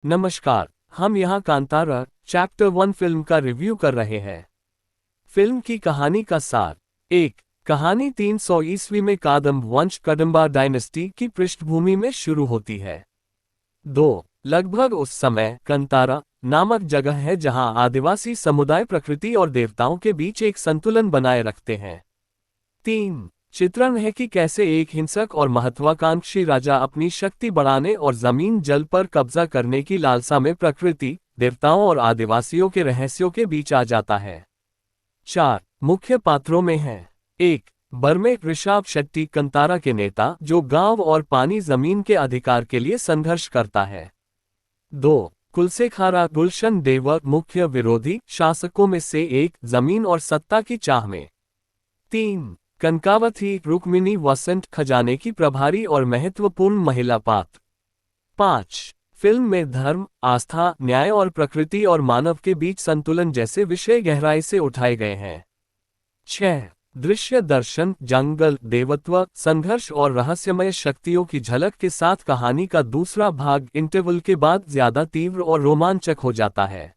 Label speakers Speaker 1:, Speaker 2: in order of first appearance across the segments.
Speaker 1: नमस्कार। हम यहाँ कांतारा चैप्टर 1 फिल्म का रिव्यू कर रहे हैं। फिल्म की कहानी का सार। 1। कहानी 300 ईस्वी में कादम्ब वंश कदम्बा डायनेस्टी की पृष्ठभूमि में शुरू होती है। 2। लगभग उस समय कंतारा नामक जगह है जहां आदिवासी समुदाय प्रकृति और देवताओं के बीच एक संतुलन बनाए रखते हैं। 3। चित्रण है कि कैसे एक हिंसक और महत्वाकांक्षी राजा अपनी शक्ति बढ़ाने और जमीन जल पर कब्जा करने की लालसा में प्रकृति, देवताओं और आदिवासियों के रहस्यों के बीच आ जाता है। 4। मुख्य पात्रों में हैं। 1। बर्मे ऋषभ शेट्टी कंतारा के नेता जो गांव और पानी जमीन के अधिकार के लिए संघर्ष करता है। 2। कुलसेखारा गुलशन देवक मुख्य विरोधी शासकों में से एक, जमीन और सत्ता की चाह में। 3। कनकावथी रुक्मिणी वसंत खजाने की प्रभारी और महत्वपूर्ण महिला पात्र। 5। फिल्म में धर्म, आस्था, न्याय और प्रकृति और मानव के बीच संतुलन जैसे विषय गहराई से उठाए गए हैं। 6। दृश्य दर्शन, जंगल, देवत्व, संघर्ष और रहस्यमय शक्तियों की झलक के साथ कहानी का दूसरा भाग इंटरवल के बाद ज्यादा तीव्र और रोमांचक हो जाता है।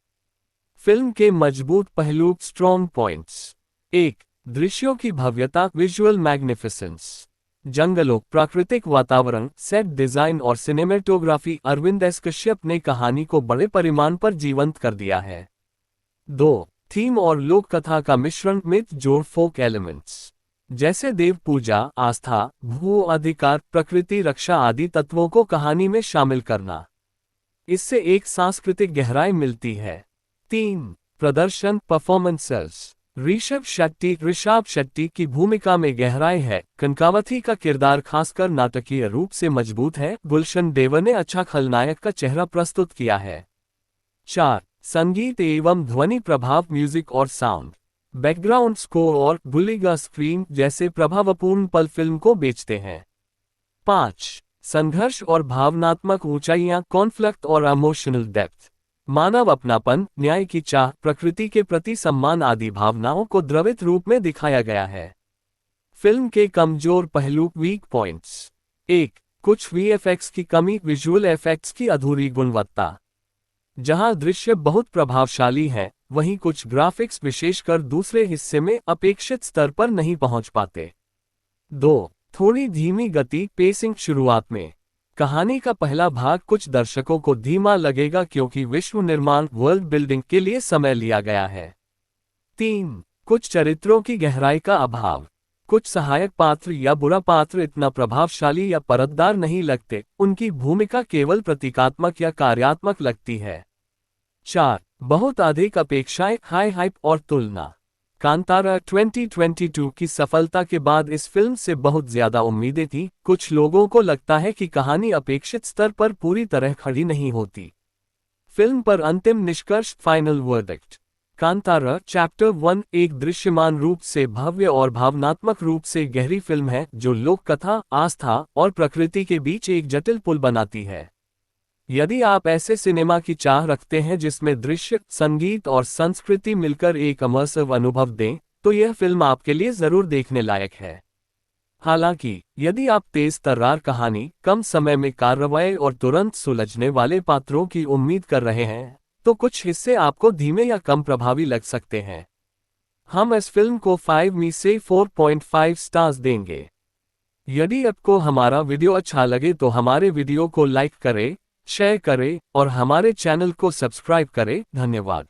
Speaker 1: फिल्म के मजबूत पहलू स्ट्रॉन्ग पॉइंट्स। 1। दृश्यों की भव्यता विजुअल मैग्निफिसेंस। जंगलों, प्राकृतिक वातावरण, सेट डिजाइन और सिनेमेटोग्राफी अरविंद एस कश्यप ने कहानी को बड़े परिमाण पर जीवंत कर दिया है। 2। थीम और लोक कथा का मिश्रण मिथ जोड़ फोक एलिमेंट्स जैसे देव पूजा, आस्था, भू अधिकार, प्रकृति रक्षा आदि तत्वों को कहानी में शामिल करना। इससे एक सांस्कृतिक गहराई मिलती है। 3। प्रदर्शन परफॉर्मेंसेस। ऋषभ शेट्टी की भूमिका में गहराई है। कनकावथी का किरदार खासकर नाटकीय रूप से मजबूत है। गुलशन देवर ने अच्छा खलनायक का चेहरा प्रस्तुत किया है। 4। संगीत एवं ध्वनि प्रभाव म्यूजिक और साउंड, बैकग्राउंड स्कोर और बुलिगा स्क्रीन जैसे प्रभावपूर्ण पल फिल्म को बेचते हैं। 5। संघर्ष और भावनात्मक ऊंचाइयां कॉन्फ्लिक्ट और इमोशनल डेप्थ, मानव अपनापन, न्याय की चाह, प्रकृति के प्रति सम्मान आदि भावनाओं को द्रवित रूप में दिखाया गया है। फिल्म के कमजोर पहलू वीक पॉइंट्स। 1। कुछ वीएफएक्स की कमी, विजुअल इफेक्ट्स की अधूरी गुणवत्ता। जहां दृश्य बहुत प्रभावशाली है, वहीं कुछ ग्राफिक्स विशेषकर दूसरे हिस्से में अपेक्षित स्तर पर नहीं पहुंच पाते। 2। थोड़ी धीमी गति पेसिंग शुरुआत में। कहानी का पहला भाग कुछ दर्शकों को धीमा लगेगा क्योंकि विश्व निर्माण वर्ल्ड बिल्डिंग के लिए समय लिया गया है। 3। कुछ चरित्रों की गहराई का अभाव। कुछ सहायक पात्र या बुरा पात्र इतना प्रभावशाली या परतदार नहीं लगते, उनकी भूमिका केवल प्रतीकात्मक या कार्यात्मक लगती है। 4। बहुत अधिक अपेक्षाएं, हाई हाइप और तुलना। कांतारा 2022 की सफलता के बाद इस फिल्म से बहुत ज्यादा उम्मीदें थी। कुछ लोगों को लगता है कि कहानी अपेक्षित स्तर पर पूरी तरह खड़ी नहीं होती। फिल्म पर अंतिम निष्कर्ष फाइनल वर्डिक्ट। कांतारा चैप्टर 1 एक दृश्यमान रूप से भव्य और भावनात्मक रूप से गहरी फिल्म है जो लोक कथा, आस्था और प्रकृति के बीच एक जटिल पुल बनाती है। यदि आप ऐसे सिनेमा की चाह रखते हैं जिसमें दृश्य, संगीत और संस्कृति मिलकर एक इमर्सिव अनुभव दें, तो यह फिल्म आपके लिए जरूर देखने लायक है। हालांकि यदि आप तेज तर्रार कहानी, कम समय में कार्रवाई और तुरंत सुलझने वाले पात्रों की उम्मीद कर रहे हैं, तो कुछ हिस्से आपको धीमे या कम प्रभावी लग सकते हैं। हम इस फिल्म को 5 में से 4.5 स्टार्स देंगे। यदि आपको हमारा वीडियो अच्छा लगे तो हमारे वीडियो को लाइक करें, शेयर करें और हमारे चैनल को सब्सक्राइब करें। धन्यवाद।